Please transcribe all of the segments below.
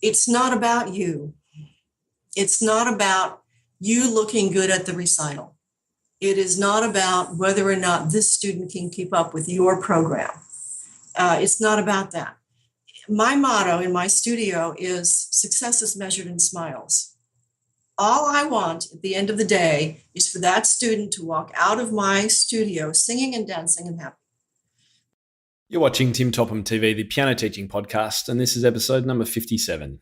It's not about you. It's not about you looking good at the recital. It is not about whether or not this student can keep up with your program. It's not about that. My motto in my studio is success is measured in smiles. All I want at the end of the day is for that student to walk out of my studio singing and dancing and happy. You're watching Tim Topham TV, the piano teaching podcast, and this is episode number 57.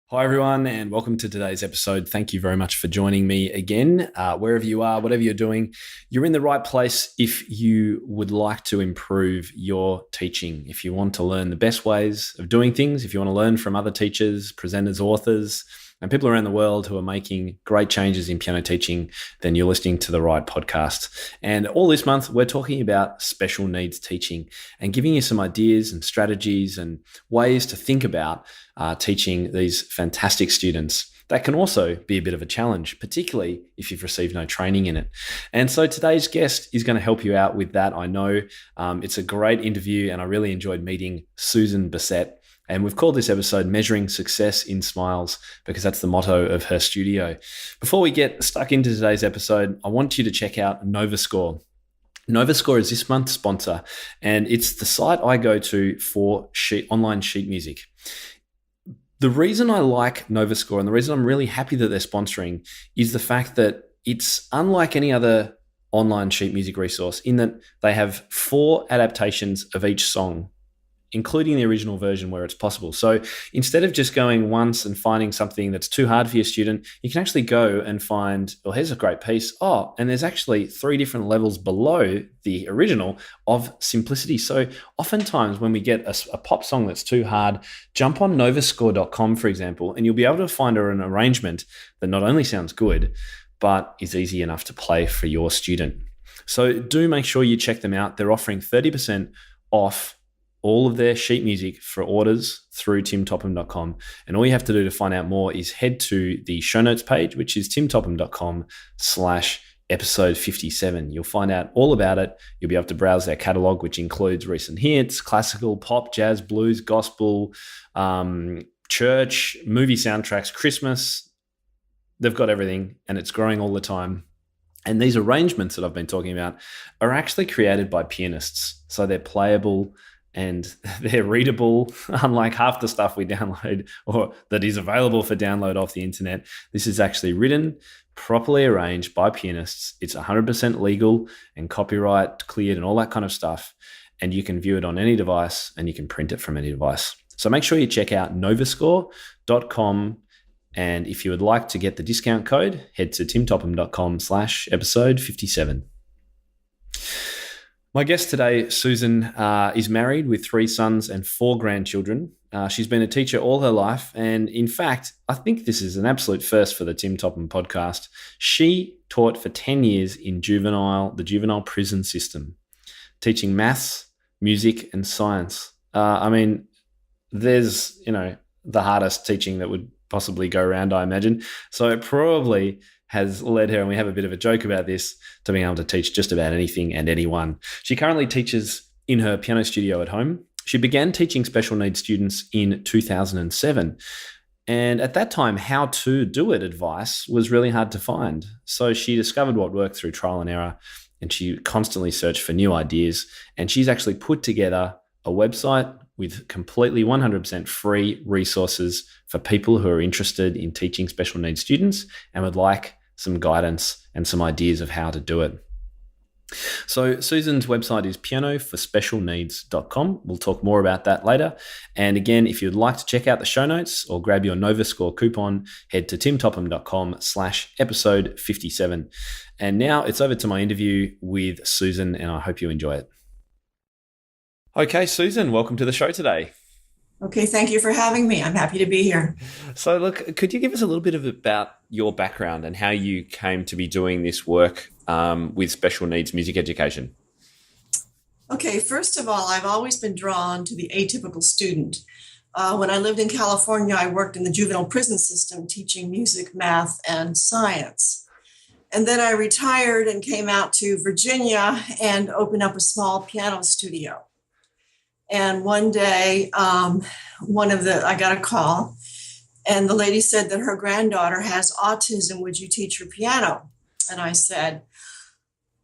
Hi everyone, and welcome to today's episode. Thank you very much for joining me again. Wherever you are, whatever you're doing, you're in the right place if you would like to improve your teaching. If you want to learn the best ways of doing things, if you want to learn from other teachers, presenters, authors, and people around the world who are making great changes in piano teaching, then you're listening to the right podcast. And all this month, we're talking about special needs teaching and giving you some ideas and strategies and ways to think about teaching these fantastic students. That can also be a bit of a challenge, particularly if you've received no training in it. And so today's guest is going to help you out with that. I know it's a great interview, and I really enjoyed meeting Susan Bessette. And we've called this episode Measuring Success in Smiles because that's the motto of her studio. Before we get stuck into today's episode, I want you to check out NovaScore. NovaScore is this month's sponsor, and it's the site I go to for online sheet music. The reason I like NovaScore and the reason I'm really happy that they're sponsoring is the fact that it's unlike any other online sheet music resource in that they have 4 adaptations of each song, including the original version where it's possible. So instead of just going once and finding something that's too hard for your student, you can actually go and find, well, here's a great piece. Oh, and there's actually 3 different levels below the original of simplicity. So oftentimes when we get a pop song that's too hard, jump on novascore.com, for example, and you'll be able to find an arrangement that not only sounds good, but is easy enough to play for your student. So do make sure you check them out. They're offering 30% off all of their sheet music for orders through timtopham.com. And all you have to do to find out more is head to the show notes page, which is timtopham.com/episode 57. You'll find out all about it. You'll be able to browse their catalog, which includes recent hits, classical, pop, jazz, blues, gospel, church, movie soundtracks, Christmas. They've got everything, and it's growing all the time. And these arrangements that I've been talking about are actually created by pianists. So they're playable and they're readable, unlike half the stuff we download or that is available for download off the internet. This is actually written, properly arranged by pianists. It's 100% legal and copyright cleared and all that kind of stuff. And you can view it on any device and you can print it from any device. So make sure you check out novascore.com. And if you would like to get the discount code, head to timtopham.com/episode 57. My guest today, Susan, is married with 3 sons and 4 grandchildren. She's been a teacher all her life. And in fact, I think this is an absolute first for the Tim Topham podcast. She taught for 10 years in the juvenile prison system, teaching maths, music, and science. There's, the hardest teaching that would possibly go around, I imagine. So it probably has led her, and we have a bit of a joke about this, to being able to teach just about anything and anyone. She currently teaches in her piano studio at home. She began teaching special needs students in 2007. And at that time, how to do it advice was really hard to find. So she discovered what worked through trial and error, and she constantly searched for new ideas. And she's actually put together a website with completely 100% free resources for people who are interested in teaching special needs students and would like some guidance and some ideas of how to do it. So Susan's website is pianoforspecialneeds.com. We'll talk more about that later. And again, if you'd like to check out the show notes or grab your NovaScore coupon, head to timtopham.com/episode 57. And now it's over to my interview with Susan, and I hope you enjoy it. Okay, Susan, welcome to the show today. Okay, thank you for having me. I'm happy to be here. So look, could you give us a little bit about your background and how you came to be doing this work with special needs music education? Okay, first of all, I've always been drawn to the atypical student. When I lived in California, I worked in the juvenile prison system teaching music, math, and science. And then I retired and came out to Virginia and opened up a small piano studio. And one day, I got a call, and the lady said that her granddaughter has autism. Would you teach her piano? And I said,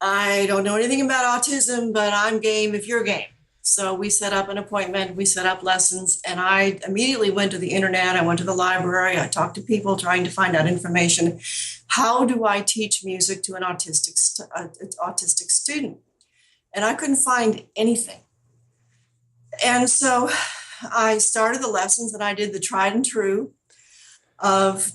I don't know anything about autism, but I'm game if you're game. So we set up an appointment, we set up lessons, and I immediately went to the internet. I went to the library. I talked to people trying to find out information. How do I teach music to an autistic student? And I couldn't find anything. And so I started the lessons, and I did the tried and true of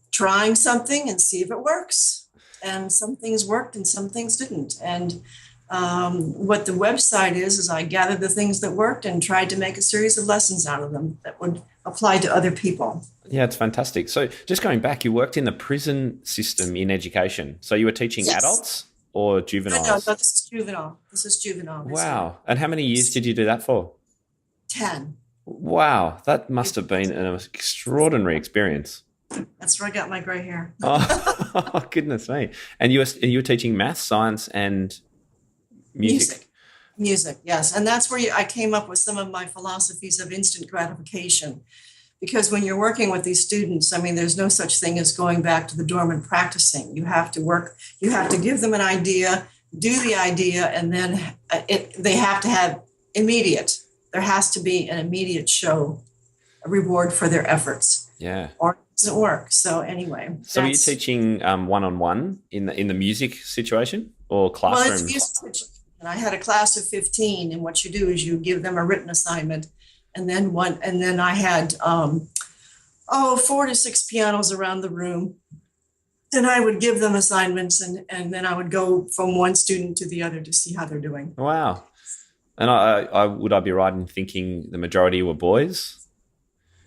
trying something and see if it works. And some things worked and some things didn't. And what the website is I gathered the things that worked and tried to make a series of lessons out of them that would apply to other people. Yeah, it's fantastic. So just going back, you worked in the prison system in education. So you were teaching adults or juveniles? No, this is juvenile. This is juvenile. Wow. And how many years did you do that for? 10. Wow. That must have been an extraordinary experience. That's where I got my gray hair. Oh, goodness me. And you were teaching math, science, and music. Music, yes. And that's where I came up with some of my philosophies of instant gratification. Because when you're working with these students, I mean, there's no such thing as going back to the dorm and practicing. You have to work, you have to give them an idea, do the idea, and then they have to have there has to be an immediate show, a reward for their efforts. Yeah. Or it doesn't work. So anyway. So are you teaching one-on-one in the music situation or classroom? Well, it's music. And I had a class of 15, and what you do is you give them a written assignment, and then I had 4 to 6 pianos around the room, and I would give them assignments, and then I would go from one student to the other to see how they're doing. Wow. And I would I be right in thinking the majority were boys?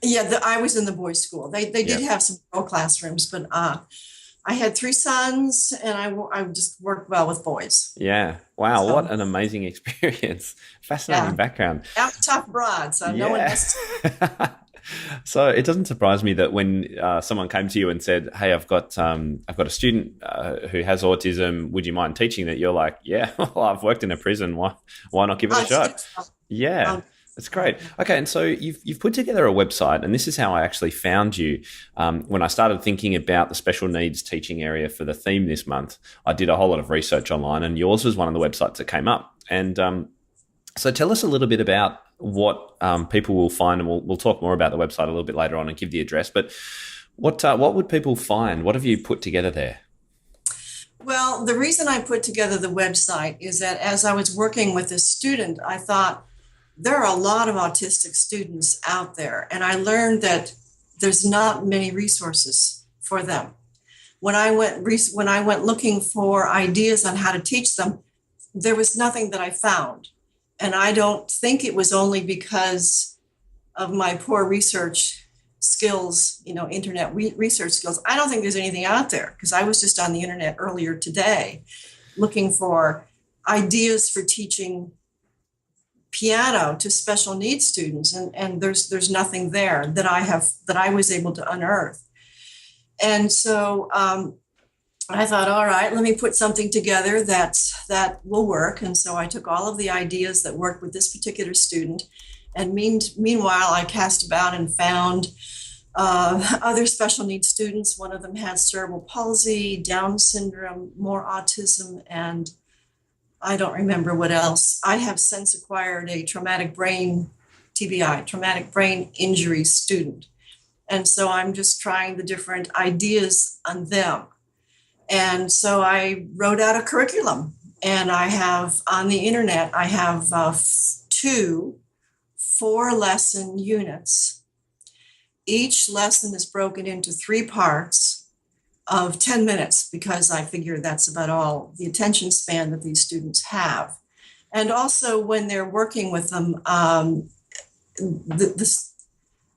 Yeah, I was in the boys' school. They did have some girl classrooms, but I had 3 sons, and I just worked well with boys. Yeah. Wow. So, what an amazing experience. Fascinating background. I'm a tough broad, so no one has to. So it doesn't surprise me that when someone came to you and said, hey, I've got a student who has autism, would you mind teaching that? You're like, yeah, well, I've worked in a prison. Why not give it a shot? Yeah. That's great. Okay, and so you've put together a website, and this is how I actually found you. When I started thinking about the special needs teaching area for the theme this month, I did a whole lot of research online, and yours was one of the websites that came up. And so tell us a little bit about what people will find, and we'll talk more about the website a little bit later on and give the address. But what would people find? What have you put together there? Well, the reason I put together the website is that as I was working with a student, I thought, there are a lot of autistic students out there, and I learned that there's not many resources for them. When I went looking for ideas on how to teach them, there was nothing that I found. And I don't think it was only because of my poor research skills, internet research skills. I don't think there's anything out there, because I was just on the internet earlier today looking for ideas for teaching piano to special needs students, and there's nothing there that I was able to unearth. And so I thought, all right, let me put something together that will work. And so I took all of the ideas that worked with this particular student, and meanwhile I cast about and found other special needs students. One of them had cerebral palsy, Down syndrome, more autism, and I don't remember what else. I have since acquired a traumatic brain TBI, traumatic brain injury student. And so I'm just trying the different ideas on them. And so I wrote out a curriculum, and I have on the internet, I have 2 4-lesson units. Each lesson is broken into 3 parts of 10 minutes, because I figure that's about all the attention span that these students have. And also when they're working with them,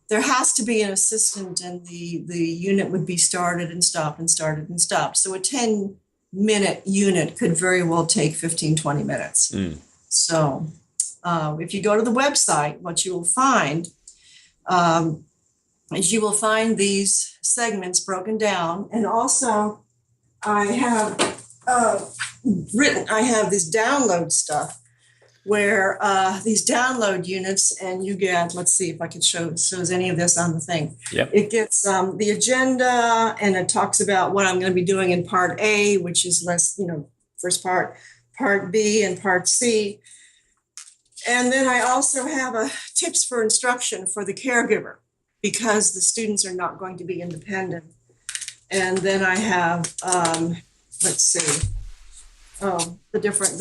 there has to be an assistant, and the unit would be started and stopped and started and stopped. So a 10-minute unit could very well take 15, 20 minutes. So if you go to the website, what you will find is you will find these segments broken down. And also I have I have this download stuff where these download units, and you get, let's see if I can shows any of this on the thing. Yep. It gets the agenda, and it talks about what I'm going to be doing in part A, which is first part B, and part C. And then I also have a tips for instruction for the caregiver, because the students are not going to be independent. And then I have, let's see, the different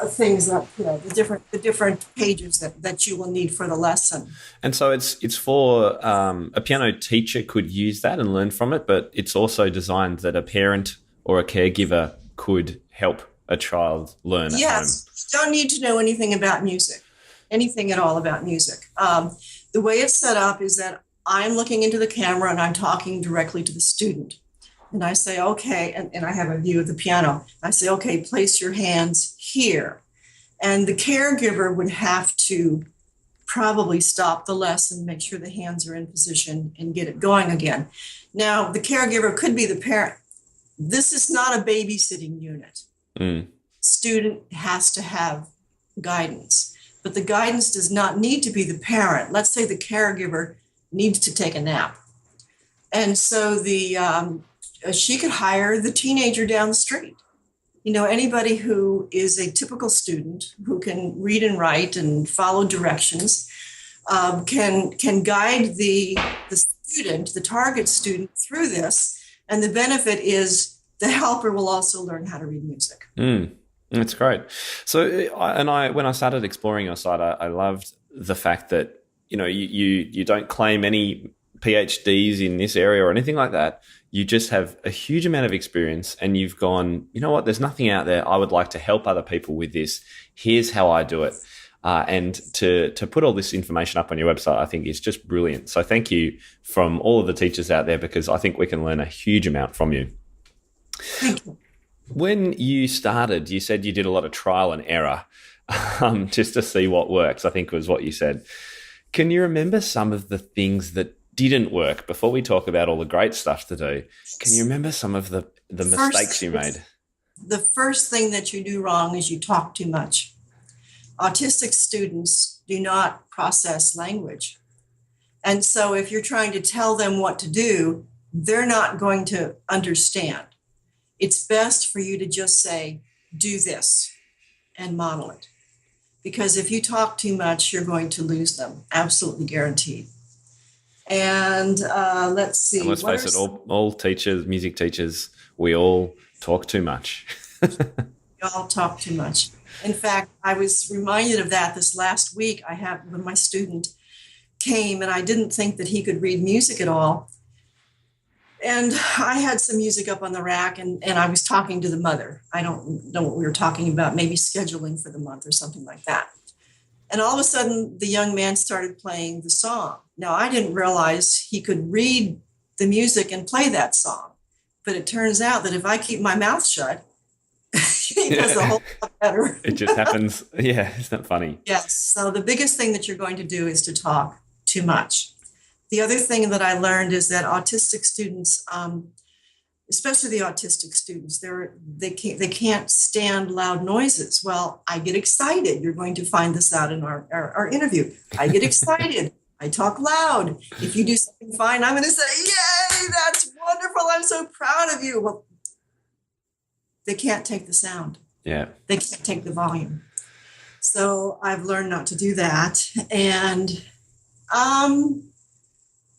things that, the different pages that you will need for the lesson. And so it's for a piano teacher could use that and learn from it, but it's also designed that a parent or a caregiver could help a child learn at home. Yes, you don't need to know anything about music, anything at all about music. The way it's set up is that I'm looking into the camera and I'm talking directly to the student. And I say, okay, and I have a view of the piano. I say, okay, place your hands here. And the caregiver would have to probably stop the lesson, make sure the hands are in position, and get it going again. Now, the caregiver could be the parent. This is not a babysitting unit. Student has to have guidance, but the guidance does not need to be the parent. Let's say the caregiver needs to take a nap. And so she could hire the teenager down the street. Anybody who is a typical student who can read and write and follow directions can guide the student, the target student, through this. And the benefit is the helper will also learn how to read music. That's great. So, when I started exploring your site, I loved the fact that you don't claim any PhDs in this area or anything like that. You just have a huge amount of experience, and you've gone, you know what? There's nothing out there. I would like to help other people with this. Here's how I do it. And to put all this information up on your website, I think is just brilliant. So thank you from all of the teachers out there, because I think we can learn a huge amount from you. Thank you. When you started, you said you did a lot of trial and error just to see what works, I think was what you said. Can you remember some of the things that didn't work before we talk about all the great stuff to do? Can you remember some of the mistakes you made? The first thing that you do wrong is you talk too much. Autistic students do not process language. And so if you're trying to tell them what to do, they're not going to understand. It's best for you to just say, do this, and model it. Because if you talk too much, you're going to lose them. Absolutely guaranteed. And let's see. And let's face it, all teachers, music teachers, we all talk too much. We all talk too much. In fact, I was reminded of that this last week. When my student came, and I didn't think that he could read music at all. And I had some music up on the rack, and I was talking to the mother. I don't know what we were talking about, maybe scheduling for the month or something like that. And all of a sudden, the young man started playing the song. Now, I didn't realize he could read the music and play that song. But it turns out that if I keep my mouth shut, he does a whole lot better. It just happens. Yeah, isn't that funny? Yes. So the biggest thing that you're going to do is to talk too much. The other thing that I learned is that autistic students, especially the autistic students, they can't stand loud noises. Well, I get excited. You're going to find this out in our interview. I get excited. I talk loud. If you do something fine, I'm going to say, yay, that's wonderful. I'm so proud of you. Well, they can't take the sound. Yeah. They can't take the volume. So I've learned not to do that. And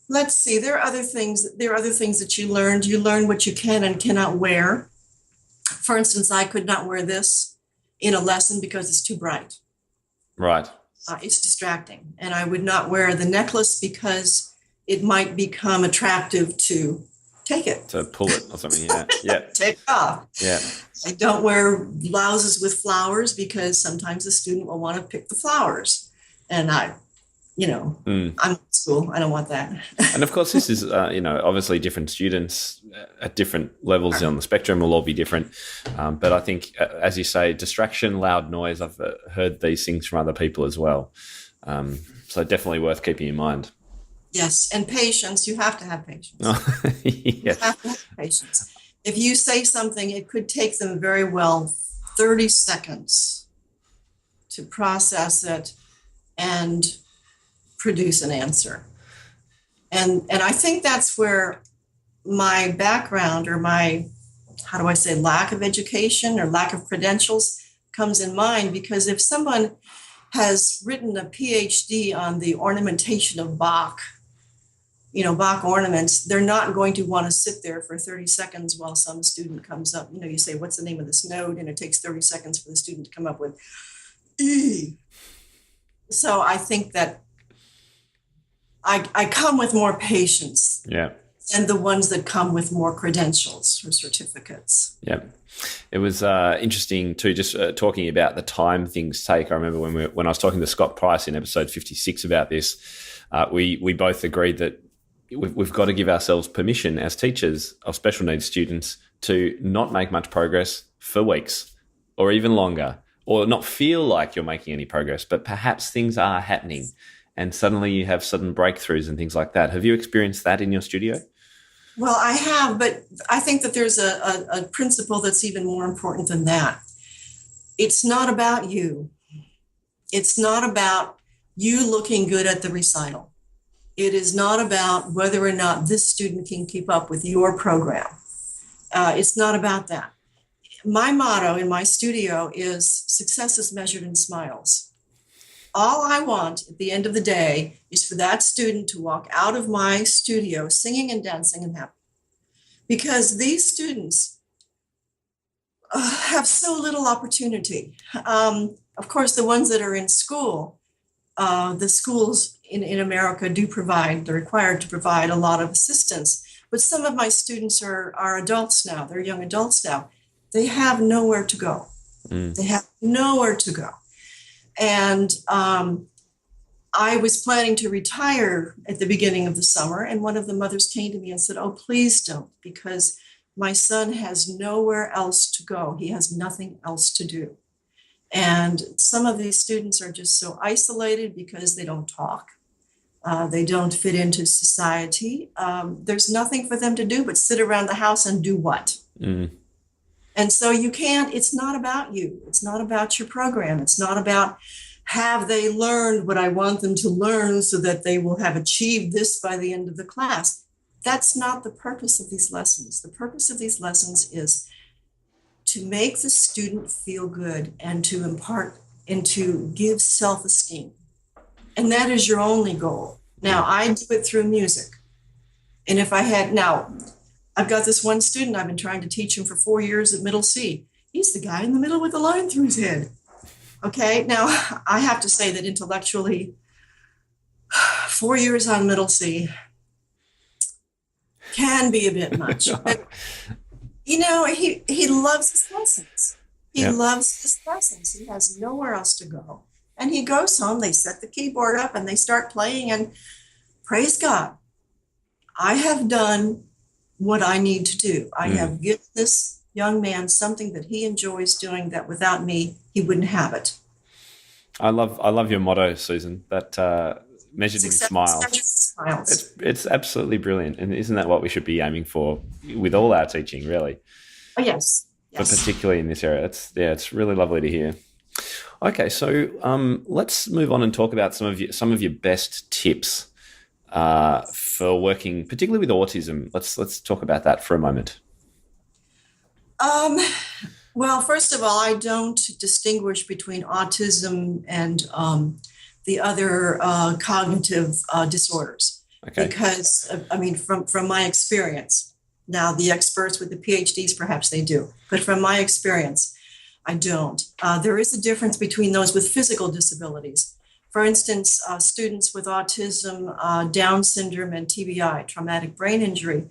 let's see, there are other things that you learned. You learn what you can and cannot wear. For instance, I could not wear this in a lesson because it's too bright. Right. It's distracting. And I would not wear the necklace because it might become attractive to take it. To pull it or something, yeah. Yeah. Take it off. Yeah. I don't wear blouses with flowers because sometimes the student will want to pick the flowers. And I'm in school. I don't want that. And of course, this is, obviously different students at different levels on the spectrum will all be different. But I think, as you say, distraction, loud noise, I've heard these things from other people as well. So definitely worth keeping in mind. Yes. And patience. You have to have patience. Oh, You yes. have to have patience. If you say something, it could take them very well 30 seconds to process it and produce an answer. And I think that's where my background or my, how do I say, lack of education or lack of credentials comes in mind, because if someone has written a PhD on the ornamentation of Bach, Bach ornaments, they're not going to want to sit there for 30 seconds while some student comes up. You say, what's the name of this note? And it takes 30 seconds for the student to come up with E. So I think that I come with more patience Yeah. than the ones that come with more credentials or certificates. Yeah. It was interesting too, just talking about the time things take. I remember when I was talking to Scott Price in episode 56 about this, we both agreed that we've got to give ourselves permission as teachers of special needs students to not make much progress for weeks or even longer, or not feel like you're making any progress, but perhaps things are happening and suddenly you have sudden breakthroughs and things like that. Have you experienced that in your studio? Well, I have, but I think that there's a principle that's even more important than that. It's not about you. It's not about you looking good at the recital. It is not about whether or not this student can keep up with your program. It's not about that. My motto in my studio is success is measured in smiles. All I want at the end of the day is for that student to walk out of my studio singing and dancing and happy. Because these students have so little opportunity. Of course, the ones that are in school, the schools in America they're required to provide a lot of assistance. But some of my students are adults now, they're young adults now. They have nowhere to go. They have nowhere to go. And I was planning to retire at the beginning of the summer, and one of the mothers came to me and said, "Oh, please don't, because my son has nowhere else to go. He has nothing else to do." And some of these students are just so isolated because they don't talk. They don't fit into society. There's nothing for them to do but sit around the house and do what? And so it's not about you. It's not about your program. It's not about have they learned what I want them to learn so that they will have achieved this by the end of the class. That's not the purpose of these lessons. The purpose of these lessons is to make the student feel good and to impart and to give self-esteem. And that is your only goal. Now, I do it through music. And I've got this one student, I've been trying to teach him for 4 years at middle C. He's the guy in the middle with the line through his head. Okay, now I have to say that intellectually, 4 years on middle C can be a bit much. But, he loves his lessons. He loves his lessons. He has nowhere else to go. And he goes home, they set the keyboard up and they start playing, and praise God, I have done what I need to do. I have given this young man something that he enjoys doing that without me, he wouldn't have it. I love your motto, Susan, that measured in smiles. It's absolutely brilliant. And isn't that what we should be aiming for with all our teaching, really? Oh, yes. But particularly in this area. It's really lovely to hear. Okay, so let's move on and talk about some of your best tips for working, particularly with autism. Let's talk about that for a moment. Well, first of all, I don't distinguish between autism and the other cognitive disorders. Okay. Because, from my experience, now the experts with the PhDs, perhaps they do, but from my experience, I don't. There is a difference between those with physical disabilities. For instance, students with autism, Down syndrome, and TBI, traumatic brain injury,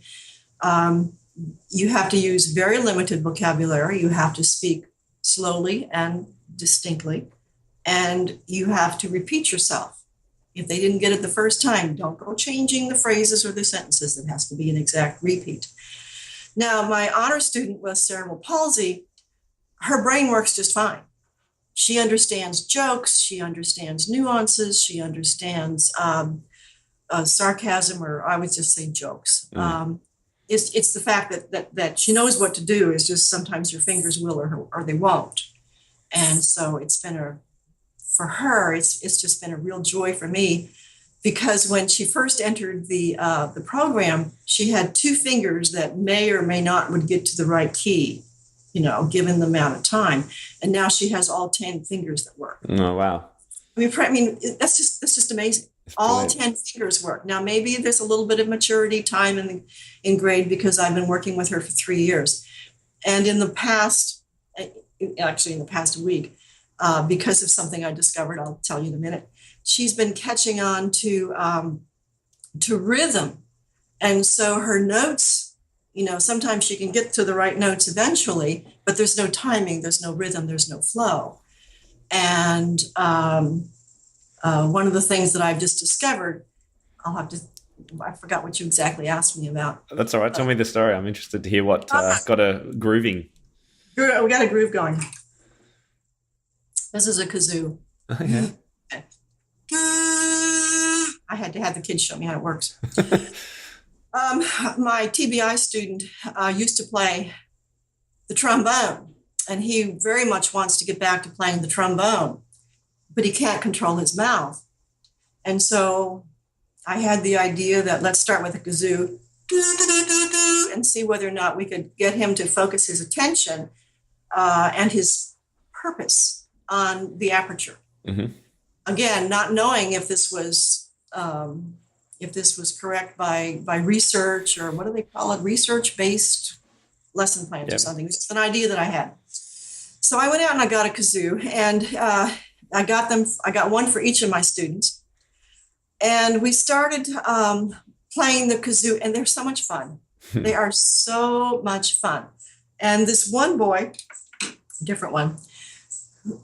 you have to use very limited vocabulary. You have to speak slowly and distinctly, and you have to repeat yourself. If they didn't get it the first time, don't go changing the phrases or the sentences. It has to be an exact repeat. Now, my honor student with cerebral palsy, her brain works just fine. She understands jokes. She understands nuances. She understands sarcasm, or I would just say jokes. It's the fact that she knows what to do. It's just sometimes your fingers will or they won't. And so for her, it's just been a real joy for me, because when she first entered the program, she had 2 fingers that may or may not would get to the right key, given the amount of time. And now she has all 10 fingers that work. Oh, wow. I mean, that's just amazing. All 10 fingers work. Now, maybe there's a little bit of maturity time in grade, because I've been working with her for 3 years. And in the past week, because of something I discovered, I'll tell you in a minute, she's been catching on to rhythm. And so her notes, sometimes she can get to the right notes eventually, but there's no timing, there's no rhythm, there's no flow. And one of the things that I've just discovered, I forgot what you exactly asked me about. That's all right. Tell me the story. I'm interested to hear what got a grooving. We got a groove going. This is a kazoo. Oh, yeah. Okay. I had to have the kids show me how it works. My TBI student used to play the trombone, and he very much wants to get back to playing the trombone, but he can't control his mouth. And so I had the idea that let's start with a kazoo and see whether or not we could get him to focus his attention and his purpose on the aperture. Mm-hmm. Again, not knowing if this was correct by research, or what do they call it? Research-based lesson plans or something. It's just an idea that I had. So I went out and I got a kazoo, and I got one for each of my students. And we started playing the kazoo, and they're so much fun. They are so much fun. And this one boy, different one,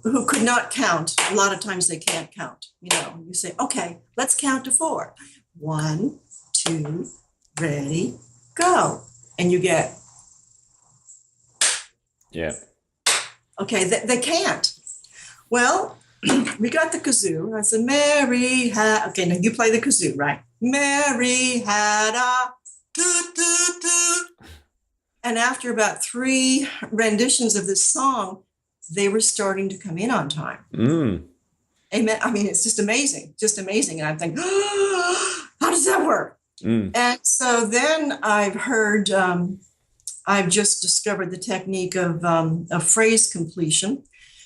who could not count. A lot of times they can't count. You say, okay, let's count to 4. 1, 2, ready, go. And you get. Yeah. Okay, they can't. Well, we got the kazoo. I said, Mary had, okay, now you play the kazoo, right? Mary had a toot, toot, toot. And after about 3 renditions of this song, they were starting to come in on time. Amen. I mean, it's just amazing. And I'm thinking, how does that work? And so then I've heard, I've just discovered the technique of phrase completion,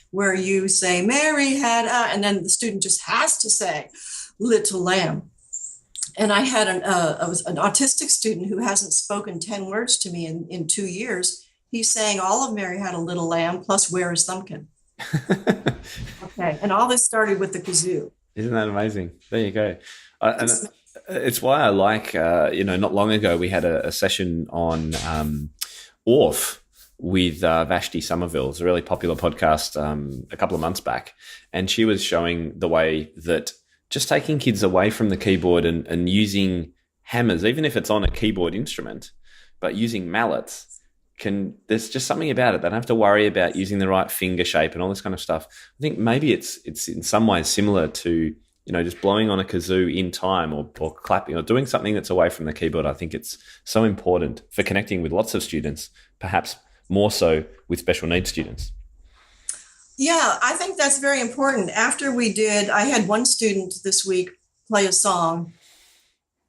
where you say, Mary had a, and then the student just has to say, little lamb. And I had an autistic student who hasn't spoken 10 words to me in 2 years. He's saying all of Mary Had a Little Lamb plus Where is Thumbkin? Okay. And all this started with the kazoo. Isn't that amazing? There you go. And it's why I like, not long ago we had a session on ORF with Vashti Somerville. It's a really popular podcast a couple of months back. And she was showing the way that just taking kids away from the keyboard and using hammers, even if it's on a keyboard instrument, but using mallets, there's just something about it. They don't have to worry about using the right finger shape and all this kind of stuff. I think maybe it's in some ways similar to, just blowing on a kazoo in time or clapping or doing something that's away from the keyboard. I think it's so important for connecting with lots of students, perhaps more so with special needs students. Yeah, I think that's very important. After I had one student this week play a song.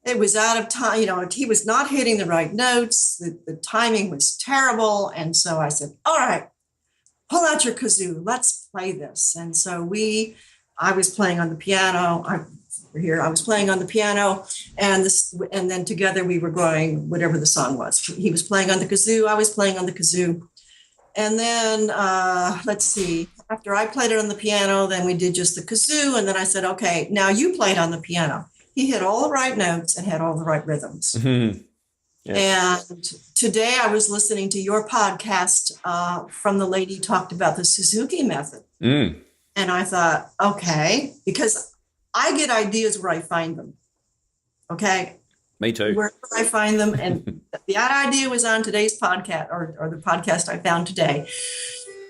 It was out of time, he was not hitting the right notes. The timing was terrible. And so I said, all right, pull out your kazoo. Let's play this. And so I was playing on the piano. I was playing on the piano, and then together we were going whatever the song was. He was playing on the kazoo. I was playing on the kazoo. And then, let's see, after I played it on the piano, then we did just the kazoo. And then I said, okay, now you played on the piano. He hit all the right notes and had all the right rhythms. Mm-hmm. Yes. And today I was listening to your podcast from the lady who talked about the Suzuki method. And I thought, okay, because I get ideas where I find them. Okay. Me too. Where I find them. And the idea was on today's podcast or the podcast I found today.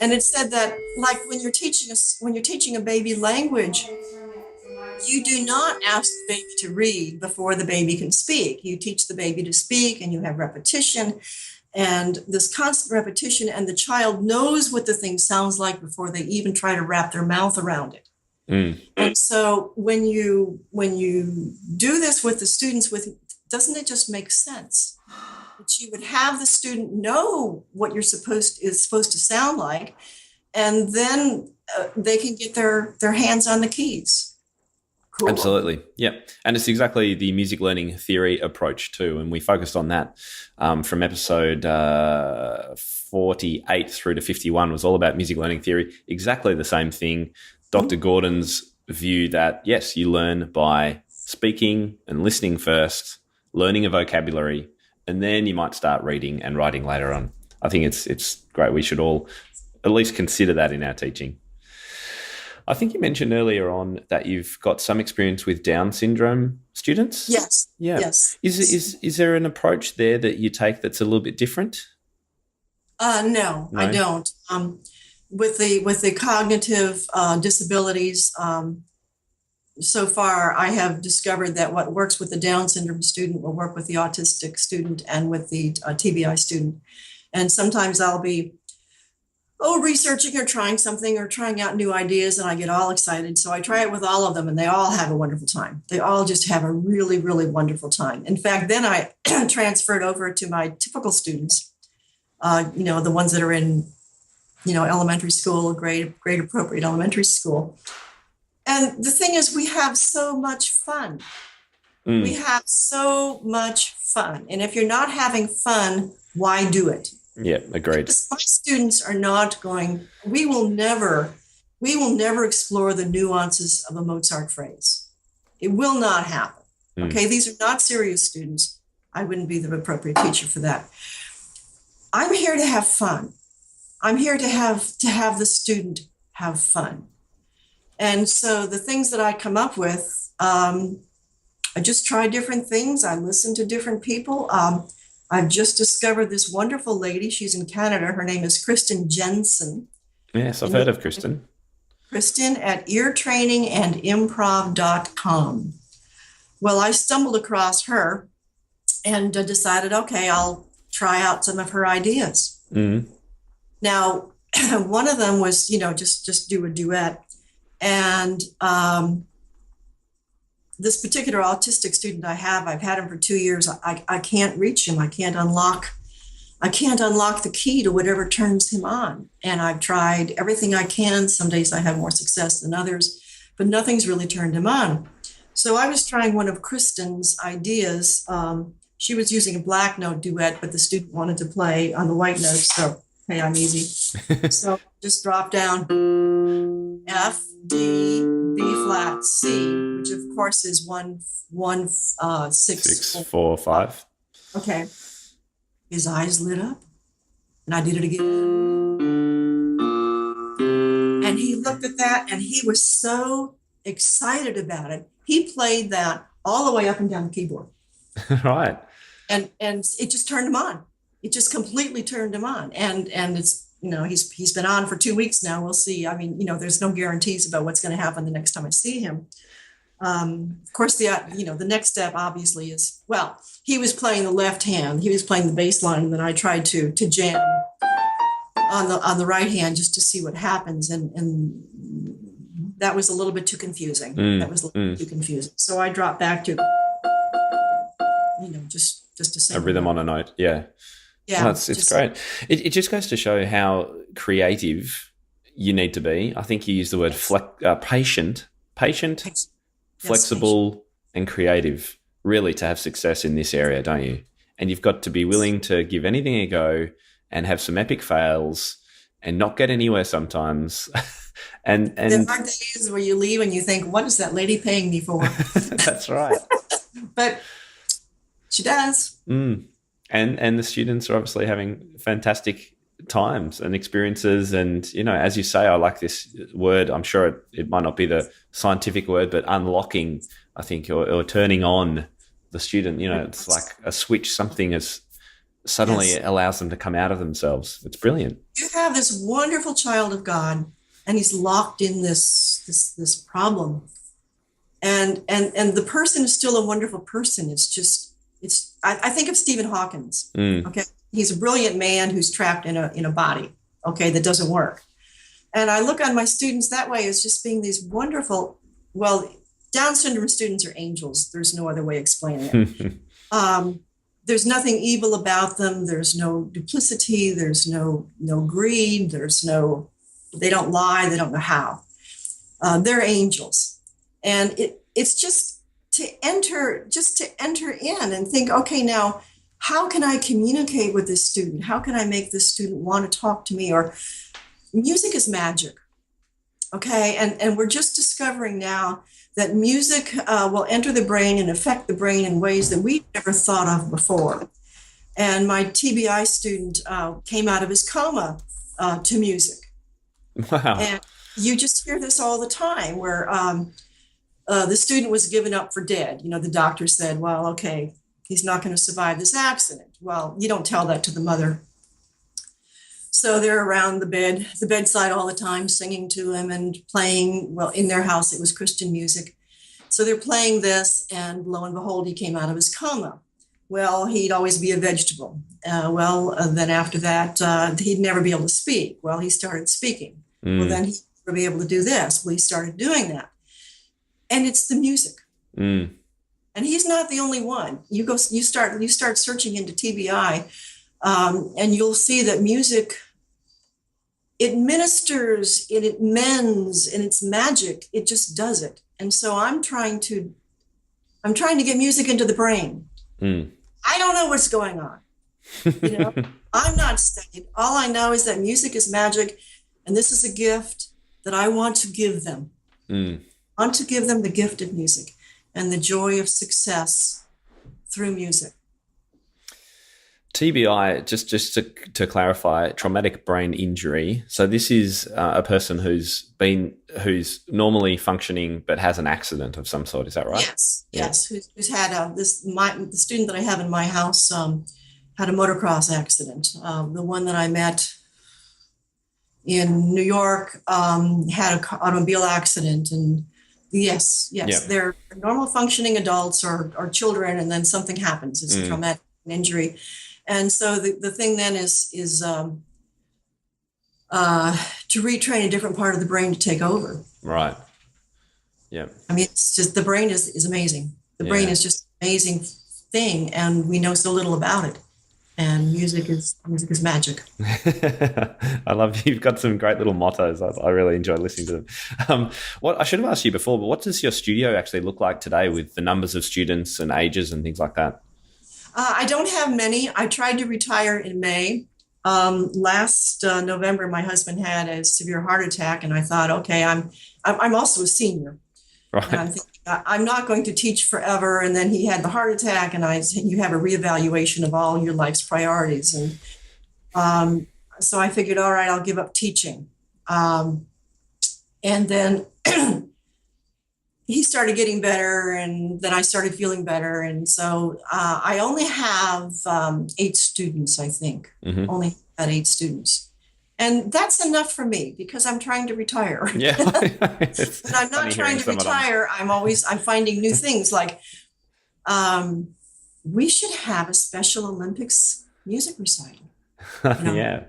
And it said that, like when you're teaching a baby language, You do not ask the baby to read before the baby can speak. You teach the baby to speak, and you have repetition, and this constant repetition, and the child knows what the thing sounds like before they even try to wrap their mouth around it. And so when you do this with the students, doesn't it just make sense that you would have the student know what is supposed to sound like, and then they can get their hands on the keys. Cool. Absolutely. Yeah. And it's exactly the music learning theory approach too. And we focused on that from episode 48 through to 51 was all about music learning theory. Exactly the same thing. Dr. Gordon's view that, yes, you learn by speaking and listening first, learning a vocabulary, and then you might start reading and writing later on. I think it's great. We should all at least consider that in our teaching. I think you mentioned earlier on that you've got some experience with Down syndrome students. Yes. Yeah. Yes. Is there an approach there that you take that's a little bit different? No, I don't. With the cognitive disabilities, so far I have discovered that what works with the Down syndrome student will work with the autistic student and with the TBI student. And sometimes I'll be researching or trying something or trying out new ideas, and I get all excited. So I try it with all of them, and they all have a wonderful time. They all just have a really, really wonderful time. In fact, then I transferred over to my typical students, the ones that are in, elementary school, grade appropriate elementary school. And the thing is, we have so much fun. We have so much fun. And if you're not having fun, why do it? Yeah, agreed. My students are not going, we will never explore the nuances of a Mozart phrase. It will not happen. Okay, these are not serious students. I wouldn't be the appropriate teacher for that. I'm here to have fun. I'm here to have the student have fun. And so the things that I come up with, I just try different things. I listen to different people. I've just discovered this wonderful lady. She's in Canada. Her name is Kristen Jensen. Yes, I've heard of Kristen. Kristen at eartrainingandimprov.com. Well, I stumbled across her and decided, okay, I'll try out some of her ideas. Mm-hmm. Now, one of them was, just do a duet. And this particular autistic student I've had him for 2 years. I can't reach him. I can't unlock the key to whatever turns him on. And I've tried everything I can. Some days I have more success than others, but nothing's really turned him on. So I was trying one of Kristen's ideas. She was using a black note duet, but the student wanted to play on the white notes. So, hey, I'm easy. So just drop down F, D, B flat, C, which of course is 1, 6, 4, 5. Okay. His eyes lit up, and I did it again. And he looked at that, and he was so excited about it. He played that all the way up and down the keyboard. Right. And it just turned him on. It just completely turned him on. And it's, he's been on for 2 weeks now. We'll see. I mean, there's no guarantees about what's going to happen the next time I see him. Of course, the next step obviously is, he was playing the left hand. He was playing the bass line, and then I tried to jam on the right hand just to see what happens. And that was a little bit too confusing. Too confusing. So I dropped back to, just to say a rhythm on a note. Yeah. Yeah. No, it's great. It just goes to show how creative you need to be. I think you used the word patient, flexible, and creative, really, to have success in this area, don't you? And you've got to be willing to give anything a go and have some epic fails and not get anywhere sometimes. and there are days where you leave and you think, what is that lady paying me for? That's right. But she does. And the students are obviously having fantastic times and experiences. And, as you say, I like this word. I'm sure it might not be the scientific word, but unlocking, I think, or turning on the student. It's like a switch. Something is suddenly allows them to come out of themselves. It's brilliant. You have this wonderful child of God, and he's locked in this problem. And the person is still a wonderful person. I think of Stephen Hawkins. Okay. He's a brilliant man who's trapped in a body, okay, that doesn't work. And I look on my students that way as just being these wonderful, well, Down syndrome students are angels. There's no other way of explaining it. There's nothing evil about them. There's no duplicity. There's no greed. They don't lie. They don't know how. They're angels. And it's just to enter in and think, okay, now, how can I communicate with this student? How can I make this student want to talk to me? Or music is magic. Okay. And we're just discovering now that music will enter the brain and affect the brain in ways that we've never thought of before. And my TBI student came out of his coma to music. Wow. And you just hear this all the time where the student was given up for dead. The doctor said, well, okay, he's not going to survive this accident. Well, you don't tell that to the mother. So they're around the bedside all the time, singing to him and playing. Well, in their house, it was Christian music. So they're playing this, and lo and behold, he came out of his coma. Well, he'd always be a vegetable. Then after that, he'd never be able to speak. Well, he started speaking. Well, then he'd never be able to do this. Well, he started doing that. And it's the music. And he's not the only one. You start searching into TBI, and you'll see that music, it ministers, it mends, and it's magic. It just does it. And so I'm trying to get music into the brain. I don't know what's going on. I'm not studied. All I know is that music is magic, and this is a gift that I want to give them. I want to give them the gift of music and the joy of success through music. TBI, just to clarify, traumatic brain injury. So this is a person who's normally functioning but has an accident of some sort. Is that right? Yes. Yeah. Yes. Who's had the student that I have in my house had a motocross accident. The one that I met in New York had an automobile accident, and yes, yeah. They're normal functioning adults or children, and then something happens. It's a traumatic injury. And so the thing then is to retrain a different part of the brain to take over. Right. Yeah. I mean, it's just, the brain is amazing. The brain is just an amazing thing, and we know so little about it. And music is magic. I love you've got some great little mottos. I really enjoy listening to them. What I should have asked you before, but what does your studio actually look like today with the numbers of students and ages and things like that? I don't have many. I tried to retire in May. Last November, my husband had a severe heart attack, and I thought, okay, I'm also a senior. Right. And I'm thinking, I'm not going to teach forever. And then he had the heart attack, and I said, you have a reevaluation of all your life's priorities. And so I figured, all right, I'll give up teaching. And then he started getting better, and then I started feeling better. And so I only have 8 students, I think. Only had 8 students. And that's enough for me because I'm trying to retire. Yeah. But I'm not trying to retire. I'm finding new things like we should have a Special Olympics music recital. Yeah.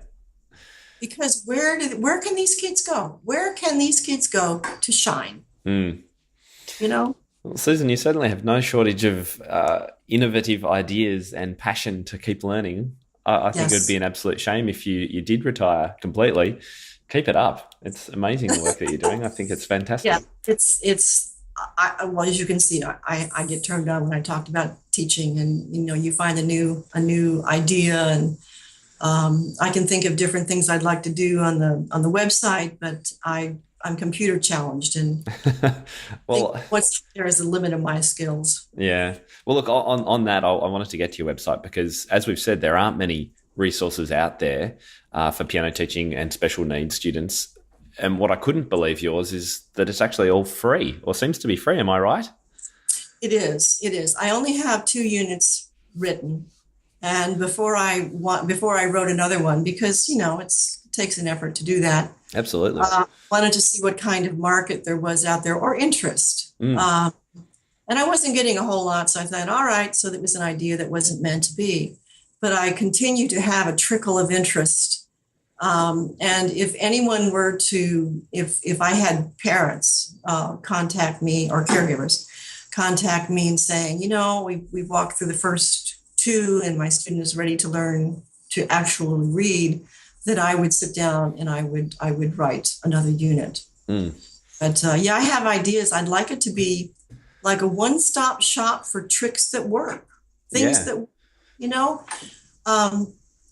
Because where can these kids go? Where can these kids go to shine? Well, Susan, you certainly have no shortage of innovative ideas and passion to keep learning. I think it would be an absolute shame if you did retire completely. Keep it up. It's amazing the work that you're doing. I think it's fantastic. Yeah, well, as you can see, I get turned on when I talked about teaching, and you find a new idea, and I can think of different things I'd like to do on the website, but I'm computer challenged, and well, what's there is the limit of my skills. Yeah. Well, look, on that, I wanted to get to your website because, as we've said, there aren't many resources out there for piano teaching and special needs students. And what I couldn't believe yours is that it's actually all free, or seems to be free. Am I right? It is. I only have 2 units written, and before I wrote another one, because it takes an effort to do that. Absolutely. Wanted to see what kind of market there was out there, or interest. And I wasn't getting a whole lot. So I thought, all right, so that was an idea that wasn't meant to be. But I continue to have a trickle of interest. And if anyone were to, if I had parents contact me, or caregivers contact me and saying, we've walked through the first two and my student is ready to learn to actually read, that I would sit down and I would write another unit. But I have ideas. I'd like it to be like a one-stop shop for tricks that work, things that,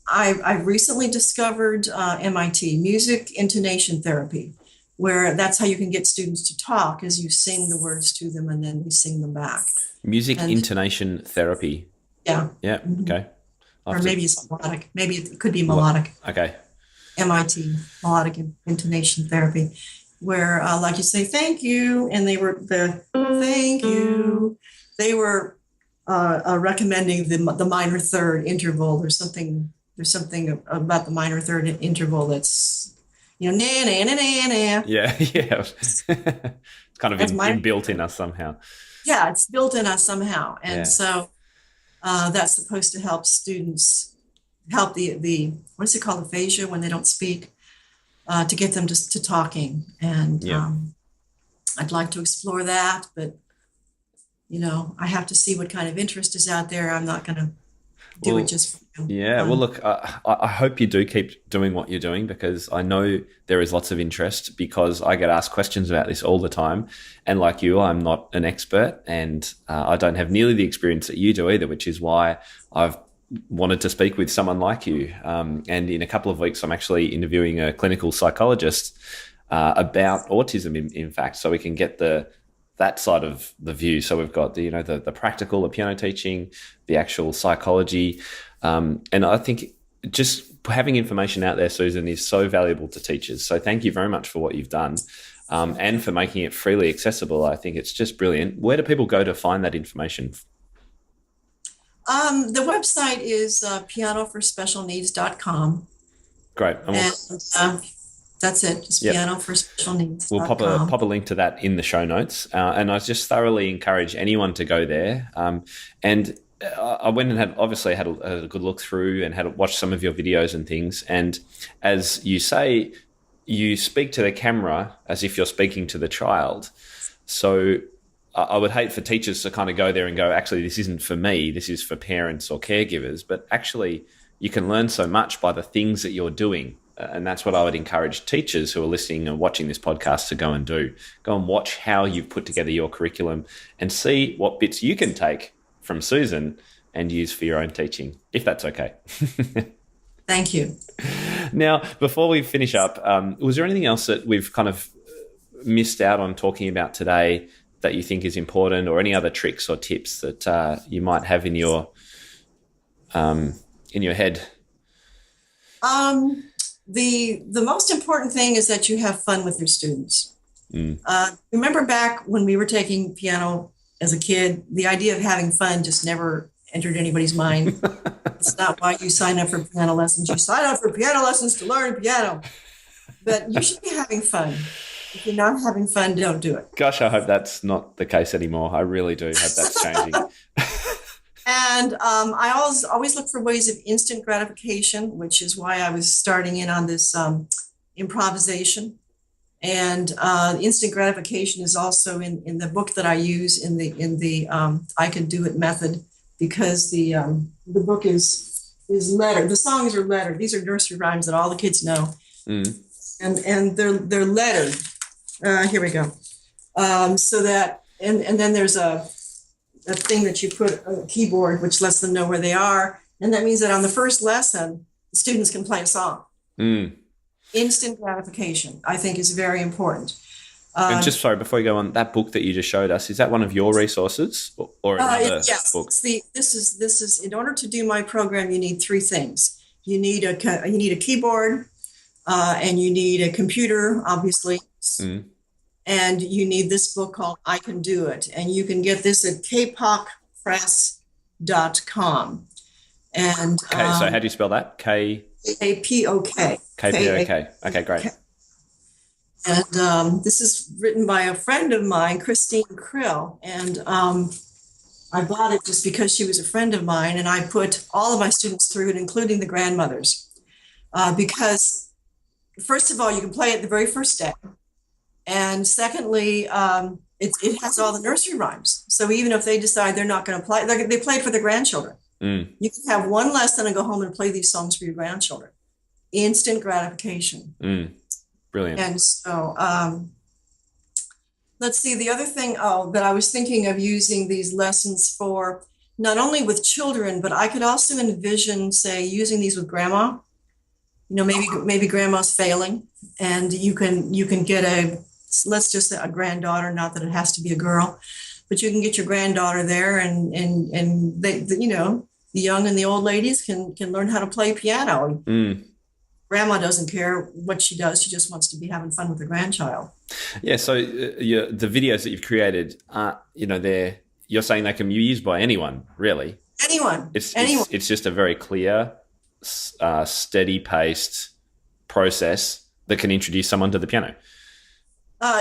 I've recently discovered MIT, music intonation therapy, where that's how you can get students to talk, is you sing the words to them and then you sing them back. Music intonation therapy. Yeah. Yeah. Okay. Or maybe it's melodic. Maybe it could be melodic. Okay. MIT, melodic intonation therapy, where like you say, thank you. And they were thank you. They were recommending the minor third interval. There's something about the minor third interval that's, na, na, na, na, na. Yeah. It's kind of inbuilt in us somehow. Yeah, it's built in us somehow. And so that's supposed to help students, help the what is it called, aphasia, when they don't speak, to get them to talking. And I'd like to explore that, but I have to see what kind of interest is out there. I'm not going to do it just for you. Yeah. Well, look, I hope you do keep doing what you're doing, because I know there is lots of interest, because I get asked questions about this all the time. And like you, I'm not an expert, and I don't have nearly the experience that you do either, which is why I've wanted to speak with someone like you. And in a couple of weeks, I'm actually interviewing a clinical psychologist about autism, in fact, so we can get that side of the view. So we've got the practical, the piano teaching, the actual psychology. And I think just having information out there, Susan, is so valuable to teachers. So thank you very much for what you've done, and for making it freely accessible. I think it's just brilliant. Where do people go to find that information? The website is pianoforspecialneeds.com. Great. And that's it, just pianoforspecialneeds.com. We'll pop a link to that in the show notes. And I just thoroughly encourage anyone to go there. And I went and had a good look through and watched some of your videos and things. And as you say, you speak to the camera as if you're speaking to the child. So I would hate for teachers to kind of go there and go, actually, this isn't for me, this is for parents or caregivers. But actually, you can learn so much by the things that you're doing. And that's what I would encourage teachers who are listening and watching this podcast to go and do. Go and watch how you've put together your curriculum and see what bits you can take from Susan and use for your own teaching, if that's okay. Thank you. Now, before we finish up, was there anything else that we've kind of missed out on talking about today that you think is important, or any other tricks or tips that you might have in your head? The most important thing is that you have fun with your students. Remember back when we were taking piano as a kid, the idea of having fun just never entered anybody's mind. It's not why you sign up for piano lessons. You sign up for piano lessons to learn piano. But you should be having fun. If you're not having fun, don't do it. Gosh, I hope that's not the case anymore. I really do hope that's changing. And I always look for ways of instant gratification, which is why I was starting in on this improvisation. And instant gratification is also in the book that I use in the I Can Do It method, because the book is lettered. The songs are lettered. These are nursery rhymes that all the kids know, and they're lettered. Here we go. So that and then there's a thing that you put on the keyboard, which lets them know where they are. And that means that on the first lesson, the students can play a song. Instant gratification, I think, is very important. And just sorry, before you go on, that book that you just showed us, is that one of your resources or another book? This is in order to do my program, you need three things. You need a keyboard, and you need a computer, obviously. And you need this book called I Can Do It. And you can get this at kpokpress.com. And so how do you spell that? KPOK. KPOK. Okay, great. And this is written by a friend of mine, Christine Krill. And I bought it just because she was a friend of mine. And I put all of my students through it, including the grandmothers, because first of all, you can play it the very first day. And secondly, it has all the nursery rhymes. So even if they decide they're not going to play, they play it for their grandchildren. Mm. You can have one lesson and go home and play these songs for your grandchildren. Instant gratification. Mm. Brilliant. And so let's see, the other thing that I was thinking of using these lessons for, not only with children, but I could also envision, say, using these with grandma. Maybe grandma's failing, and you can get let's just say a granddaughter, not that it has to be a girl, but you can get your granddaughter there, and they, the young and the old ladies can learn how to play piano. Mm. Grandma doesn't care what she does; she just wants to be having fun with her grandchild. Yeah. So the videos that you've created, you're saying they can be used by anyone, really. Anyone. It's just a very clear, steady paced process that can introduce someone to the piano.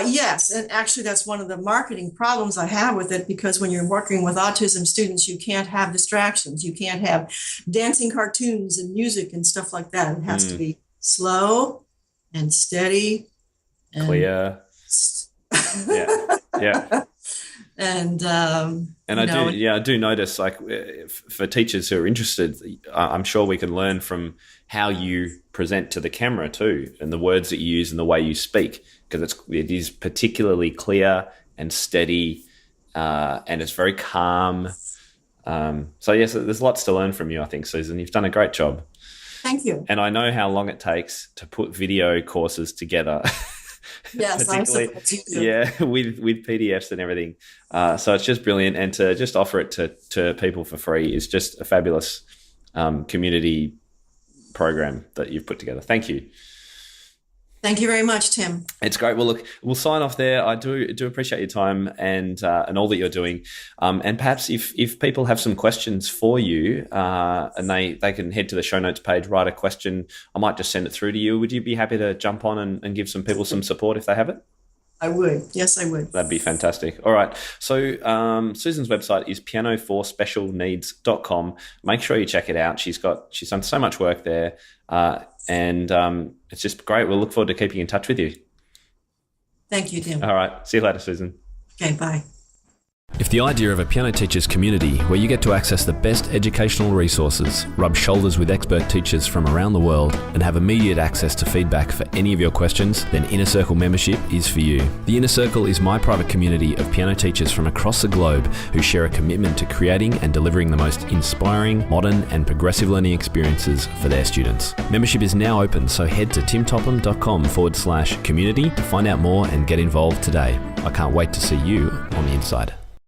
Yes, and actually that's one of the marketing problems I have with it, because when you're working with autism students, you can't have distractions. You can't have dancing cartoons and music and stuff like that. It has to be slow and steady. And clear. Yeah. And I do notice, like, for teachers who are interested, I'm sure we can learn from how you present to the camera too, and the words that you use and the way you speak, because it is particularly clear and steady, and it's very calm. So yes, there's lots to learn from you, I think, Susan. You've done a great job. Thank you. And I know how long it takes to put video courses together. Yes, I'm surprised you do. Yeah, with PDFs and everything. So it's just brilliant, and to just offer it to people for free is just a fabulous community program that you've put together. Thank you. Thank you very much, Tim. It's great. Well, look, we'll sign off there. I do appreciate your time and all that you're doing. And perhaps if people have some questions for you, and they can head to the show notes page, write a question, I might just send it through to you. Would you be happy to jump on and give some people some support if they have it? I would. Yes, I would. That'd be fantastic. All right. So Susan's website is pianoforspecialneeds.com. Make sure you check it out. She's done so much work there. And it's just great. We'll look forward to keeping in touch with you. Thank you, Tim. All right. See you later, Susan. Okay, bye. If the idea of a piano teachers community where you get to access the best educational resources, rub shoulders with expert teachers from around the world, and have immediate access to feedback for any of your questions, then InnerCircle membership is for you. The InnerCircle is my private community of piano teachers from across the globe who share a commitment to creating and delivering the most inspiring, modern and progressive learning experiences for their students. Membership is now open, so head to timtopham.com/community to find out more and get involved today. I can't wait to see you on the inside.